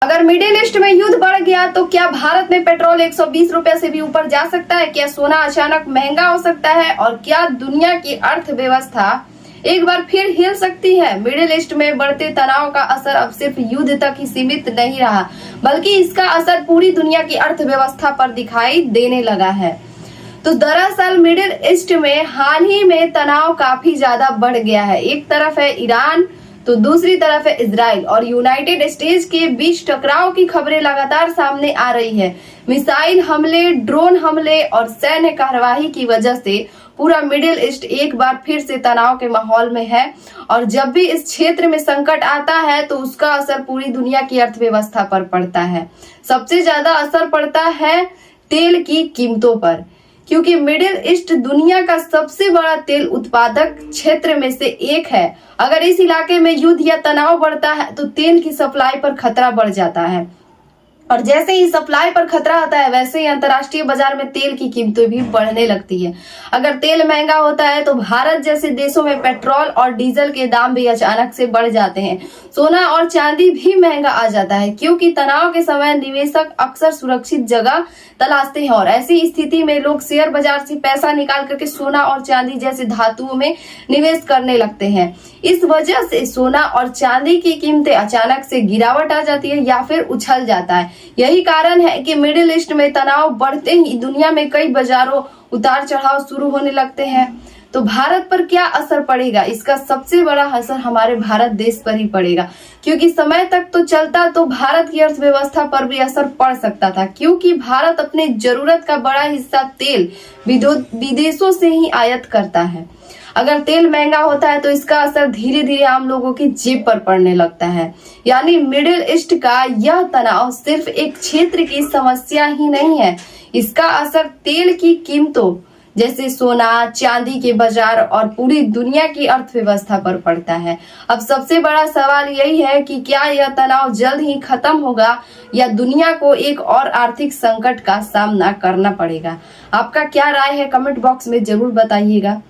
अगर middle east में युद्ध बढ़ गया तो क्या भारत में पेट्रोल 120 रुपए से भी ऊपर जा सकता है? क्या सोना अचानक महंगा हो सकता है? और क्या दुनिया की अर्थव्यवस्था एक बार फिर हिल सकती है? मिडिल ईस्ट में बढ़ते तनाव का असर अब सिर्फ युद्ध तक ही सीमित नहीं रहा, बल्कि इसका असर पूरी दुनिया की अर्थव्यवस्था पर दिखाई देने लगा है। तो दरअसल मिडिल ईस्ट में हाल ही में तनाव काफी ज्यादा बढ़ गया है। एक तरफ है ईरान तो दूसरी तरफ है इजराइल और यूनाइटेड स्टेट्स के बीच टकराव की खबरें लगातार सामने आ रही है। मिसाइल हमले, ड्रोन हमले और सैन्य कार्यवाही की वजह से पूरा मिडिल ईस्ट एक बार फिर से तनाव के माहौल में है। और जब भी इस क्षेत्र में संकट आता है तो उसका असर पूरी दुनिया की अर्थव्यवस्था पर पड़ता है। सबसे ज्यादा असर पड़ता है तेल की कीमतों पर, क्योंकि मिडिल ईस्ट दुनिया का सबसे बड़ा तेल उत्पादक क्षेत्र में से एक है। अगर इस इलाके में युद्ध या तनाव बढ़ता है तो तेल की सप्लाई पर खतरा बढ़ जाता है, और जैसे ही सप्लाई पर खतरा आता है वैसे ही अंतर्राष्ट्रीय बाजार में तेल की कीमतें भी बढ़ने लगती है। अगर तेल महंगा होता है तो भारत जैसे देशों में पेट्रोल और डीजल के दाम भी अचानक से बढ़ जाते हैं। सोना और चांदी भी महंगा आ जाता है, क्योंकि तनाव के समय निवेशक अक्सर सुरक्षित जगह तलाशते हैं और ऐसी स्थिति में लोग शेयर बाजार से पैसा निकाल करके सोना और चांदी जैसे धातुओं में निवेश करने लगते हैं। इस वजह से सोना और चांदी की कीमतें अचानक से गिरावट आ जाती है या फिर उछल जाता है। यही कारण है कि मिडिल ईस्ट में तनाव बढ़ते ही दुनिया में कई बाजारों उतार चढ़ाव शुरू होने लगते हैं। तो भारत पर क्या असर पड़ेगा? इसका सबसे बड़ा असर हमारे भारत देश पर ही पड़ेगा, क्योंकि समय तक तो चलता तो भारत की अर्थव्यवस्था पर भी असर पड़ सकता था, क्योंकि भारत अपने जरूरत का बड़ा हिस्सा तेल विदेशों से ही आयात करता है। अगर तेल महंगा होता है तो इसका असर धीरे धीरे आम लोगों की जेब पर पड़ने लगता है। यानी मिडिल ईस्ट का यह तनाव सिर्फ एक क्षेत्र की समस्या ही नहीं है, इसका असर तेल की कीमतों जैसे सोना, चांदी के बाजार और पूरी दुनिया की अर्थव्यवस्था पर पड़ता है। अब सबसे बड़ा सवाल यही है कि क्या यह तनाव जल्द ही खत्म होगा या दुनिया को एक और आर्थिक संकट का सामना करना पड़ेगा? आपका क्या राय है? कमेंट बॉक्स में जरूर बताइएगा।